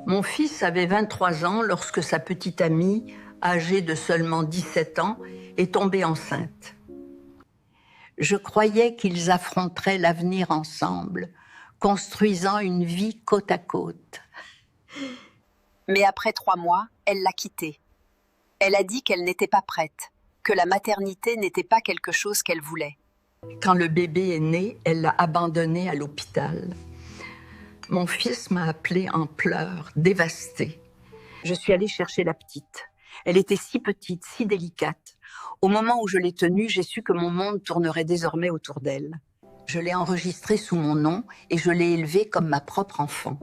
Mon fils avait 23 ans lorsque sa petite amie, âgée de seulement 17 ans, est tombée enceinte. Je croyais qu'ils affronteraient l'avenir ensemble, construisant une vie côte à côte. Mais après 3 mois, elle l'a quitté. Elle a dit qu'elle n'était pas prête, que la maternité n'était pas quelque chose qu'elle voulait. Quand le bébé est né, elle l'a abandonné à l'hôpital. Mon fils m'a appelée en pleurs, dévastée. Je suis allée chercher la petite. Elle était si petite, si délicate. Au moment où je l'ai tenue, j'ai su que mon monde tournerait désormais autour d'elle. Je l'ai enregistrée sous mon nom et je l'ai élevée comme ma propre enfant.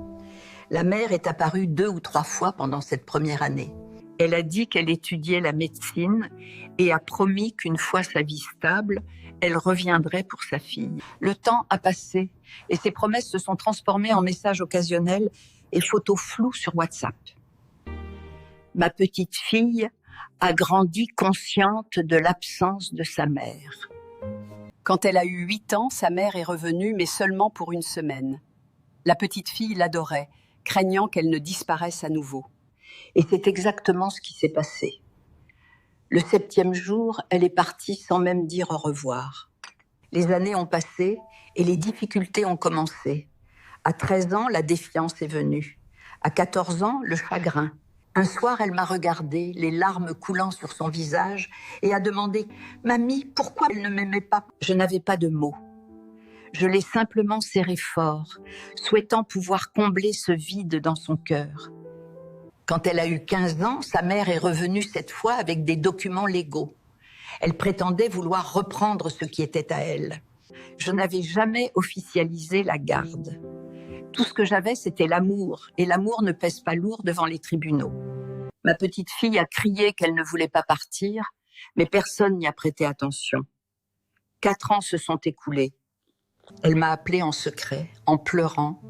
La mère est apparue 2 ou 3 fois pendant cette première année. Elle a dit qu'elle étudiait la médecine et a promis qu'une fois sa vie stable, elle reviendrait pour sa fille. Le temps a passé et ces promesses se sont transformées en messages occasionnels et photos floues sur WhatsApp. Ma petite fille a grandi consciente de l'absence de sa mère. Quand elle a eu 8 ans, sa mère est revenue, mais seulement pour une semaine. La petite fille l'adorait, craignant qu'elle ne disparaisse à nouveau. Et c'est exactement ce qui s'est passé. Le 7e jour, elle est partie sans même dire au revoir. Les années ont passé et les difficultés ont commencé. À 13 ans, la défiance est venue. À 14 ans, le chagrin. Un soir, elle m'a regardée, les larmes coulant sur son visage, et a demandé « Mamie, pourquoi elle ne m'aimait pas ?» Je n'avais pas de mots. Je l'ai simplement serrée fort, souhaitant pouvoir combler ce vide dans son cœur. Quand elle a eu 15 ans, sa mère est revenue cette fois avec des documents légaux. Elle prétendait vouloir reprendre ce qui était à elle. Je n'avais jamais officialisé la garde. Tout ce que j'avais, c'était l'amour, et l'amour ne pèse pas lourd devant les tribunaux. Ma petite fille a crié qu'elle ne voulait pas partir, mais personne n'y a prêté attention. 4 ans se sont écoulés. Elle m'a appelée en secret, en pleurant.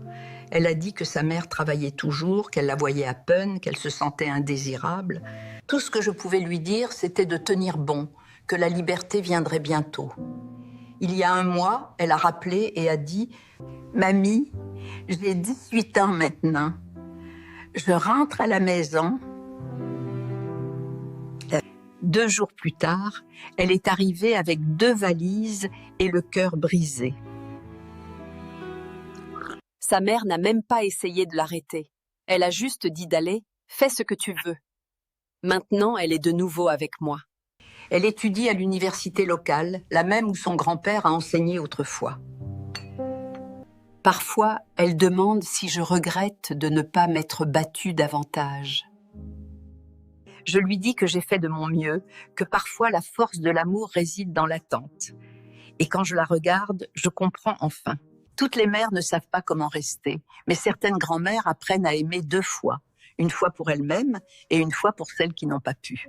Elle a dit que sa mère travaillait toujours, qu'elle la voyait à peine, qu'elle se sentait indésirable. Tout ce que je pouvais lui dire, c'était de tenir bon, que la liberté viendrait bientôt. Il y a 1 mois, elle a rappelé et a dit « Mamie, j'ai 18 ans maintenant. Je rentre à la maison. » 2 jours plus tard, elle est arrivée avec 2 valises et le cœur brisé. Sa mère n'a même pas essayé de l'arrêter. Elle a juste dit d'aller « Fais ce que tu veux ». Maintenant, elle est de nouveau avec moi. Elle étudie à l'université locale, la même où son grand-père a enseigné autrefois. Parfois, elle demande si je regrette de ne pas m'être battue davantage. Je lui dis que j'ai fait de mon mieux, que parfois la force de l'amour réside dans l'attente. Et quand je la regarde, je comprends enfin. Toutes les mères ne savent pas comment rester, mais certaines grand-mères apprennent à aimer 2 fois. Une fois pour elles-mêmes et une fois pour celles qui n'ont pas pu.